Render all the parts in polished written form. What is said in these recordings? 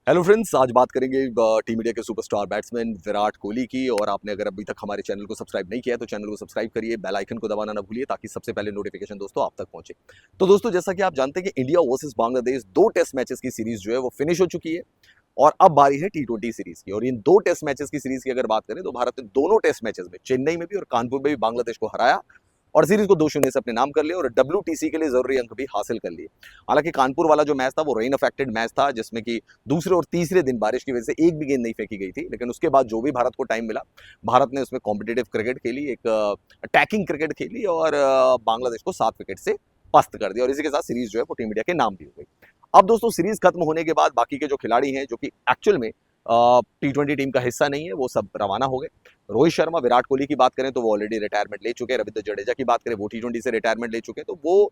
Hello friends, आज बात करेंगे टीम इंडिया के सुपरस्टार बैट्समैन विराट कोहली की। और आपने अगर अभी तक हमारे चैनल को सब्सक्राइब नहीं किया है तो चैनल को सब्सक्राइब करिए, बेल आइकन को दबाना ना भूलिए ताकि सबसे पहले नोटिफिकेशन दोस्तों आप तक पहुंचे। तो दोस्तों, जैसा कि आप जानते हैं कि India versus Bangladesh 2 test matches की सीरीज जो है वो फिनिश हो चुकी है और अब बारी है T20 सीरीज की। और इन 2 टेस्ट मैचेस की सीरीज की अगर बात करें तो भारत ने दोनों टेस्ट मैचेस में चेन्नई में भी और कानपुर में भी बांग्लादेश को हराया और सीरीज को 2-0 से अपने नाम कर लिया और WTC के लिए जरूरी अंक भी हासिल कर लिए। हालांकि कानपुर वाला जो मैच था वो रेन अफेक्टेड मैच था, जिसमें कि दूसरे और तीसरे दिन बारिश की वजह से एक भी गेंद नहीं फेंकी गई थी, लेकिन उसके बाद जो भी भारत को टाइम मिला, भारत ने उसमें कॉम्पिटेटिव क्रिकेट खेली, एक अटैकिंग क्रिकेट खेली और बांग्लादेश को 7 विकेट से पस्त कर दिया और इसी के साथ सीरीज जो है वो टीम इंडिया के नाम भी हो गई। अब दोस्तों, सीरीज खत्म होने के बाद बाकी के जो खिलाड़ी हैं जो कि एक्चुअल में T20 टीम का हिस्सा नहीं है, वो सब रवाना हो गए। रोहित शर्मा, विराट कोहली की बात करें तो वो ऑलरेडी रिटायरमेंट ले चुके हैं। रविंद्र जडेजा की बात करें, वो T20 से रिटायरमेंट ले चुके हैं, तो वो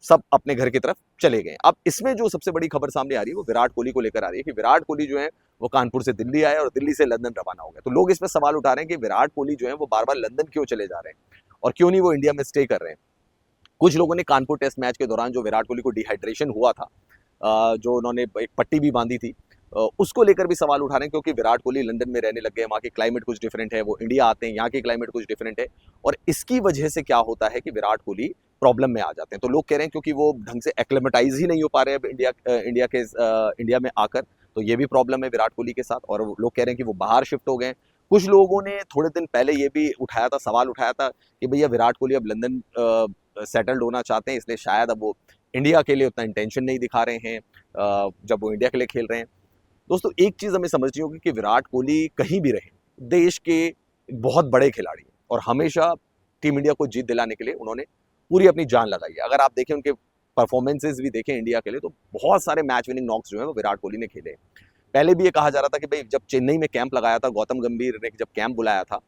सब अपने घर की तरफ चले गए। अब इसमें जो सबसे बड़ी खबर सामने आ रही है वो विराट कोहली को लेकर आ रही है कि विराट कोहली जो है वो कानपुर से दिल्ली आए और दिल्ली से लंदन रवाना हो गए। तो लोग इसमें सवाल उठा रहे हैं कि विराट कोहली जो है वो बार बार लंदन क्यों चले जा रहे हैं और क्यों नहीं वो इंडिया में स्टे कर रहे हैं। कुछ लोगों ने कानपुर टेस्ट मैच के दौरान जो विराट कोहली को डिहाइड्रेशन हुआ था, जो उन्होंने एक पट्टी भी बांधी थी, उसको लेकर भी सवाल उठा रहे हैं, क्योंकि विराट कोहली लंदन में रहने लग गए, वहाँ की क्लाइमेट कुछ डिफरेंट है, वो इंडिया आते हैं, यहाँ की क्लाइमेट कुछ डिफरेंट है और इसकी वजह से क्या होता है कि विराट कोहली प्रॉब्लम में आ जाते हैं। तो लोग कह रहे हैं क्योंकि वो ढंग से एक्लेमेटाइज ही नहीं हो पा रहे अब इंडिया में आकर, तो ये भी प्रॉब्लम है विराट कोहली के साथ। और लोग कह रहे हैं कि वो बाहर शिफ्ट हो गए। कुछ लोगों ने थोड़े दिन पहले ये भी उठाया था, सवाल उठाया था कि भैया विराट कोहली अब लंदन सेटल्ड होना चाहते हैं, इसलिए शायद अब वो इंडिया के लिए उतना इंटेंशन नहीं दिखा रहे हैं जब वो इंडिया के लिए खेल रहे हैं। दोस्तों, एक चीज हमें समझनी होगी कि विराट कोहली कहीं भी रहे, देश के बहुत बड़े खिलाड़ी हैं और हमेशा टीम इंडिया को जीत दिलाने के लिए उन्होंने पूरी अपनी जान लगाई है। अगर आप देखें उनके परफॉर्मेंसेज भी देखें इंडिया के लिए, तो बहुत सारे मैच विनिंग नॉक्स जो है वो विराट कोहली ने खेले हैं। पहले भी ये कहा जा रहा था कि भाई जब चेन्नई में कैंप लगाया था, गौतम गंभीर ने जब कैंप बुलाया था,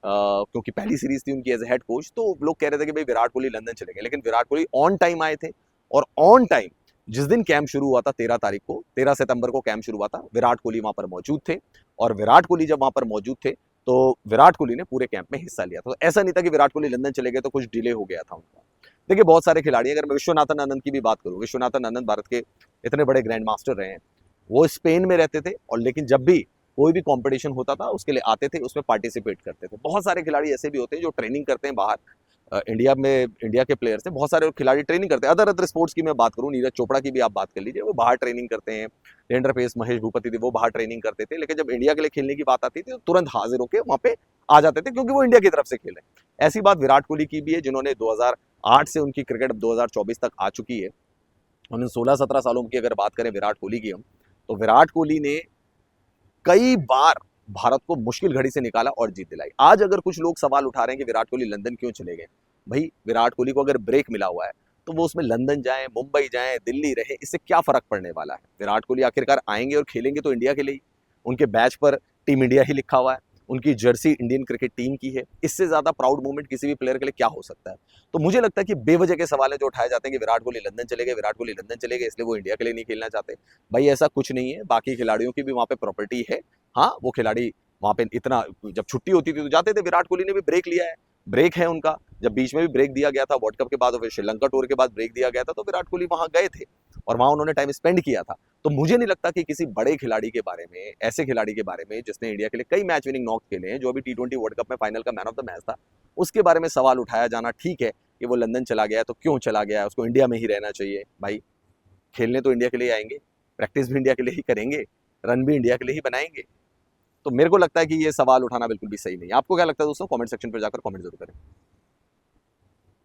क्योंकि पहली सीरीज थी उनकी एज ए हेड कोच, तो लोग कह रहे थे कि भाई विराट कोहली लंदन चले गए, लेकिन विराट कोहली ऑन टाइम आए थे। और ऑन टाइम जिस दिन कैंप शुरू हुआ था, 13 सितंबर को कैंप शुरू हुआ था, विराट कोहली वहां पर मौजूद थे। और विराट कोहली जब वहां पर मौजूद थे तो विराट कोहली ने पूरे कैंप में हिस्सा लिया था। तो ऐसा नहीं था कि विराट कोहली लंदन चले गए तो कुछ डिले हो गया था उनका। देखिए, बहुत सारे खिलाड़ी, अगर मैं विश्वनाथन आनंद की भी बात करूं, विश्वनाथन आनंद भारत के इतने बड़े ग्रैंड मास्टर रहे हैं। वो स्पेन में रहते थे और लेकिन जब भी कोई भी कंपटीशन होता था उसके लिए आते थे, उसमें पार्टिसिपेट करते थे। बहुत सारे खिलाड़ी ऐसे भी होते हैं जो ट्रेनिंग करते हैं बाहर। इंडिया के प्लेयर्स से बहुत सारे खिलाड़ी ट्रेनिंग करते हैं। अदर अदर स्पोर्ट्स की मैं बात करूं, नीरज चोपड़ा की भी आप बात कर लीजिए, वो बाहर ट्रेनिंग करते हैं। लेंडर पेस, महेश भूपति थे, वो बाहर ट्रेनिंग करते थे, लेकिन जब इंडिया के लिए खेलने की बात आती थी तो तुरंत हाजिर होकर वहां पे आ जाते थे, क्योंकि वो इंडिया की तरफ से खेल रहे हैं। ऐसी बात विराट कोहली की भी है, जिन्होंने 2008 से उनकी क्रिकेट अब 2024 तक आ चुकी है। उन्हें 16-17 सालों की अगर बात करें विराट कोहली की हम, तो विराट कोहली ने कई बार भारत को मुश्किल घड़ी से निकाला और जीत दिलाई। आज अगर कुछ लोग सवाल उठा रहे हैं कि विराट कोहली लंदन क्यों चले गए, भाई विराट कोहली को अगर ब्रेक मिला हुआ है तो वो उसमें लंदन जाएं, मुंबई जाएं, दिल्ली रहे, इससे क्या फर्क पड़ने वाला है। विराट कोहली आखिरकार आएंगे और खेलेंगे तो इंडिया के लिए ही। उनके बैच पर टीम इंडिया ही लिखा हुआ है, उनकी जर्सी इंडियन क्रिकेट टीम की है। इससे ज्यादा प्राउड मोमेंट किसी भी प्लेयर के लिए क्या हो सकता है। तो मुझे लगता है कि बेवजह के सवाल है जो उठाए जाते हैं कि विराट कोहली लंदन चले गए, विराट कोहली लंदन चले गए इसलिए वो इंडिया के लिए नहीं खेलना चाहते। भाई ऐसा कुछ नहीं है, बाकी खिलाड़ियों की भी वहां पे प्रॉपर्टी है। हाँ, वो खिलाड़ी वहां पे इतना, जब छुट्टी होती थी तो जाते थे। विराट कोहली ने भी ब्रेक लिया है, ब्रेक है उनका। जब बीच में भी ब्रेक दिया गया था वर्ल्ड कप के बाद और फिर श्रीलंका टूर के बाद ब्रेक दिया गया था, तो विराट कोहली वहां गए थे और वहां उन्होंने टाइम स्पेंड किया था। तो मुझे नहीं लगता कि किसी बड़े खिलाड़ी के बारे में, ऐसे खिलाड़ी के बारे में जिसने इंडिया के लिए कई मैच विनिंग नॉक खेले हैं, जो अभी T20 वर्ल्ड कप में फाइनल का मैन ऑफ द मैच था, उसके बारे में सवाल उठाया जाना ठीक है कि वो लंदन चला गया है तो क्यों चला गया है, उसको इंडिया में ही रहना चाहिए। भाई खेलने तो इंडिया के लिए आएंगे, प्रैक्टिस भी इंडिया के लिए ही करेंगे, रन भी इंडिया के लिए ही बनाएंगे। तो मेरे को लगता है कि ये सवाल उठाना बिल्कुल भी सही नहीं है। आपको क्या लगता है दोस्तों? कमेंट सेक्शन पर जाकर कमेंट जरूर करें।